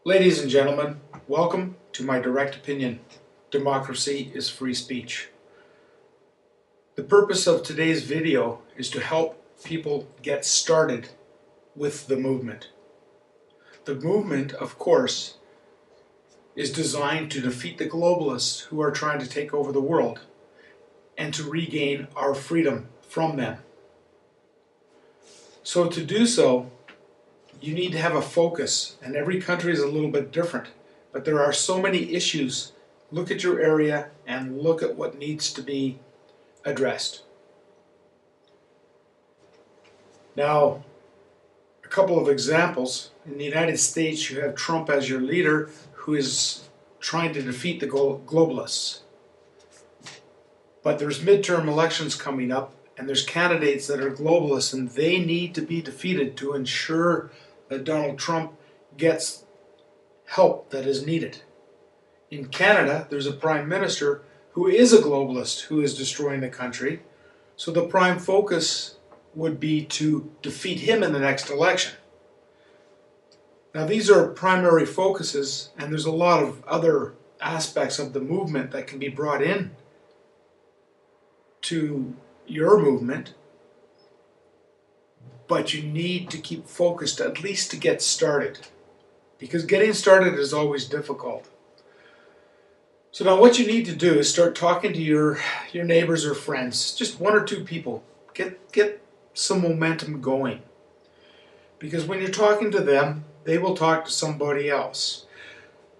Ladies and gentlemen, welcome to my direct opinion. Democracy is free speech. The purpose of today's video is to help people get started with the movement. The movement, of course, is designed to defeat the globalists who are trying to take over the world and to regain our freedom from them. So to do so, you need to have a focus, and every country is a little bit different, but there are so many issues. Look at your area and look at what needs to be addressed. Now, a couple of examples. In the United States, you have Trump as your leader who is trying to defeat the globalists. But there's midterm elections coming up, and there's candidates that are globalists, and they need to be defeated to ensure that Donald Trump gets help that is needed. In Canada, there's a prime minister who is a globalist who is destroying the country. So the prime focus would be to defeat him in the next election. Now these are primary focuses, and there's a lot of other aspects of the movement that can be brought in to your movement. But you need to keep focused, at least to get started, because getting started is always difficult. So now what you need to do is start talking to your neighbors or friends, just one or two people. Get some momentum going, because when you're talking to them, they will talk to somebody else.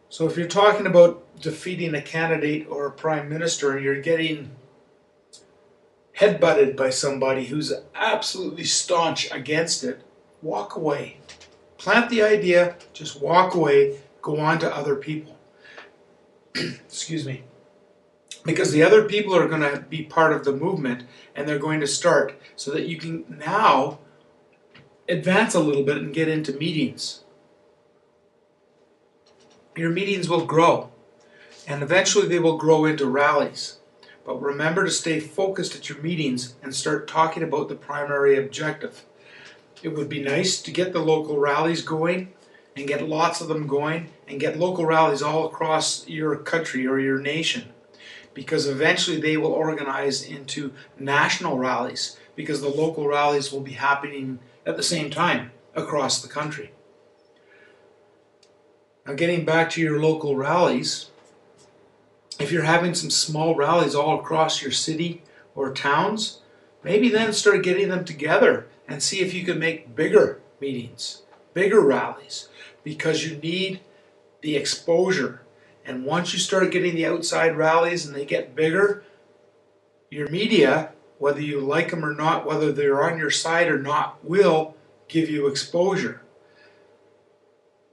So if you're talking about defeating a candidate or a prime minister and you're getting headbutted by somebody who's absolutely staunch against it, walk away. Plant the idea, just walk away, go on to other people. Excuse me. Because the other people are going to be part of the movement, and they're going to start, so that you can now advance a little bit and get into meetings. Your meetings will grow, and eventually they will grow into rallies. But remember to stay focused at your meetings and start talking about the primary objective. It would be nice to get the local rallies going and get lots of them going and get local rallies all across your country or your nation, because eventually they will organize into national rallies, because the local rallies will be happening at the same time across the country. Now getting back to your local rallies, if you're having some small rallies all across your city or towns, maybe then start getting them together and see if you can make bigger meetings, bigger rallies, because you need the exposure. And once you start getting the outside rallies and they get bigger, your media, whether you like them or not, whether they're on your side or not, will give you exposure.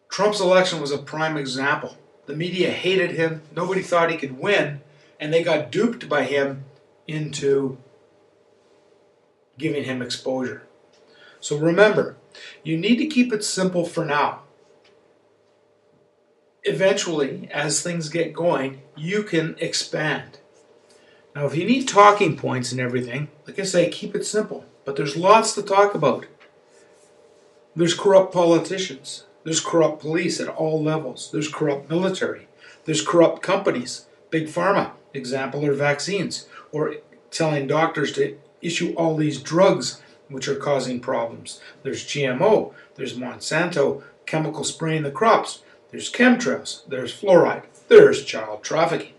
Trump's election was a prime example. The media hated him, nobody thought he could win, and they got duped by him into giving him exposure. So remember, you need to keep it simple for now. Eventually, as things get going, you can expand. Now, if you need talking points and everything, like I say, keep it simple. But there's lots to talk about. There's corrupt politicians. There's corrupt police at all levels. There's corrupt military. There's corrupt companies. Big pharma, example, are vaccines, or telling doctors to issue all these drugs which are causing problems. There's GMO. There's Monsanto chemical spraying the crops. There's chemtrails. There's fluoride. There's child trafficking.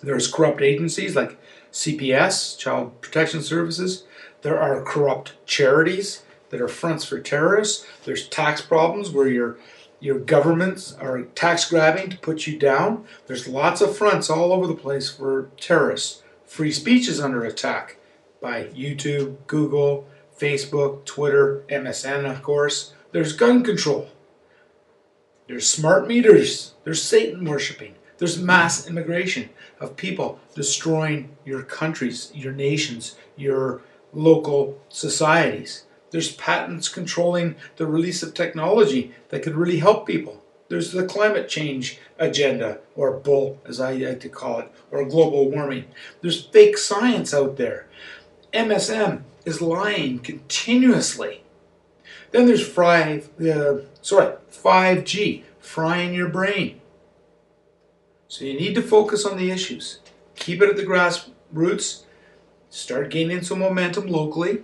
There's corrupt agencies like CPS, Child Protection Services. There are corrupt charities that are fronts for terrorists. There's tax problems where your governments are tax grabbing to put you down. There's lots of fronts all over the place for terrorists. Free speech is under attack by YouTube, Google, Facebook, Twitter, MSN, of course. There's gun control. There's smart meters. There's Satan worshiping. There's mass immigration of people destroying your countries, your nations, your local societies. There's patents controlling the release of technology that could really help people. There's the climate change agenda, or bull as I like to call it, or global warming. There's fake science out there. MSM is lying continuously. Then there's 5G, frying your brain. So you need to focus on the issues. Keep it at the grassroots. Start gaining some momentum locally.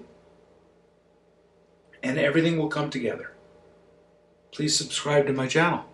And everything will come together. Please subscribe to my channel.